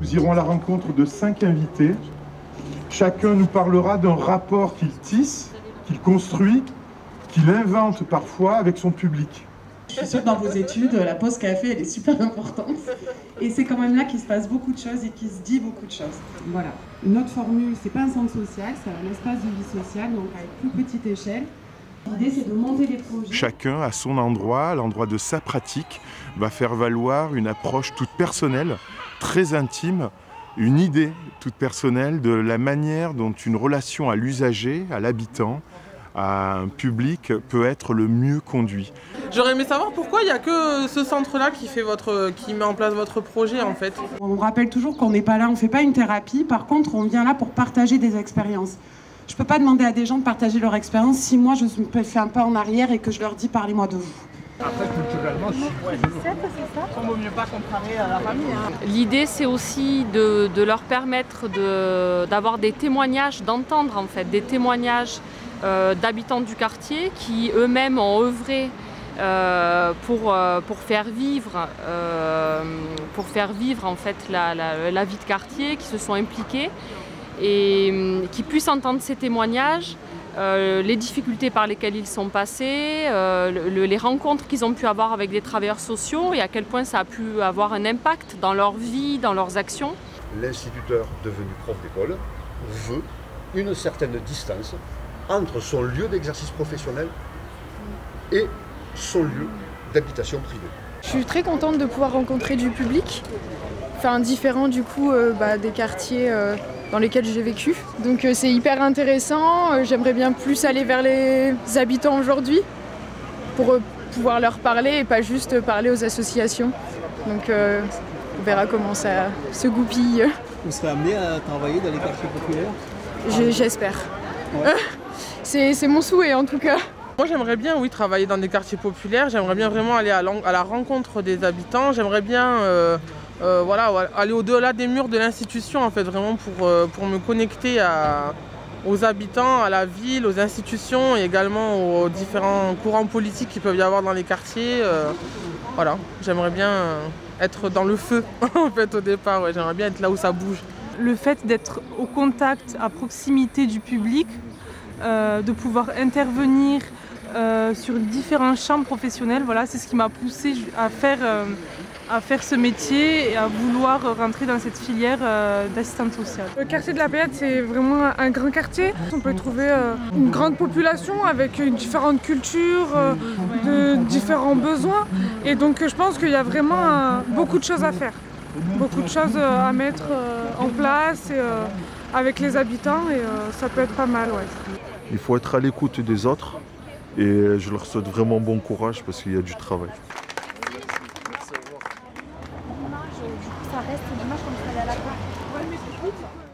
Nous irons à la rencontre de 5 invités. Chacun nous parlera d'un rapport qu'il tisse, qu'il construit, qu'il invente parfois avec son public. Je suis sûre que dans vos études, la pause café, elle est super importante. Et c'est quand même là qu'il se passe beaucoup de choses et qu'il se dit beaucoup de choses. Voilà. Notre formule, c'est pas un centre social, c'est un espace de vie sociale, donc avec plus petite échelle. L'idée, c'est de monter des projets. Chacun, à son endroit, à l'endroit de sa pratique, va faire valoir une approche toute personnelle, très intime, une idée toute personnelle de la manière dont une relation à l'usager, à l'habitant, à un public peut être le mieux conduit. J'aurais aimé savoir pourquoi il n'y a que ce centre-là qui met en place votre projet en fait. On rappelle toujours qu'on n'est pas là, on ne fait pas une thérapie, par contre on vient là pour partager des expériences. Je ne peux pas demander à des gens de partager leur expérience si moi je me fais un pas en arrière et que je leur dis parlez-moi de vous. Après, culturellement, c'est ça. On ne vaut mieux pas comparer à la famille. Hein. L'idée, c'est aussi de leur permettre d'avoir des témoignages, d'entendre en fait des témoignages d'habitants du quartier qui eux-mêmes ont œuvré pour faire vivre en fait la vie de quartier, qui se sont impliqués et qui puissent entendre ces témoignages, les difficultés par lesquelles ils sont passés, les rencontres qu'ils ont pu avoir avec des travailleurs sociaux et à quel point ça a pu avoir un impact dans leur vie, dans leurs actions. L'instituteur devenu prof d'école veut une certaine distance entre son lieu d'exercice professionnel et son lieu d'habitation privée. Je suis très contente de pouvoir rencontrer du public, enfin différent du coup des quartiers dans lesquels j'ai vécu. Donc c'est hyper intéressant, j'aimerais bien plus aller vers les habitants aujourd'hui pour pouvoir leur parler et pas juste parler aux associations. Donc on verra comment ça se goupille. Vous serez amené à travailler dans les quartiers populaires ? J'espère. Ouais. C'est mon souhait en tout cas. Moi j'aimerais bien travailler dans des quartiers populaires, j'aimerais bien vraiment aller à la rencontre des habitants, j'aimerais bien aller au-delà des murs de l'institution en fait, vraiment pour me connecter aux habitants, à la ville, aux institutions et également aux différents courants politiques qu'il peut y avoir dans les quartiers. Voilà, j'aimerais bien être dans le feu en fait au départ, ouais, j'aimerais bien être là où ça bouge. Le fait d'être au contact, à proximité du public, de pouvoir intervenir sur différents champs professionnels, voilà, c'est ce qui m'a poussée à faire ce métier et à vouloir rentrer dans cette filière d'assistante sociale. Le quartier de la Pléiade, c'est vraiment un grand quartier. On peut trouver une grande population avec différentes cultures, de différents besoins. Et donc je pense qu'il y a vraiment beaucoup de choses à faire. Beaucoup de choses à mettre en place avec les habitants et ça peut être pas mal. Ouais. Il faut être à l'écoute des autres et je leur souhaite vraiment bon courage parce qu'il y a du travail. Ça reste dommage comme ça à la part.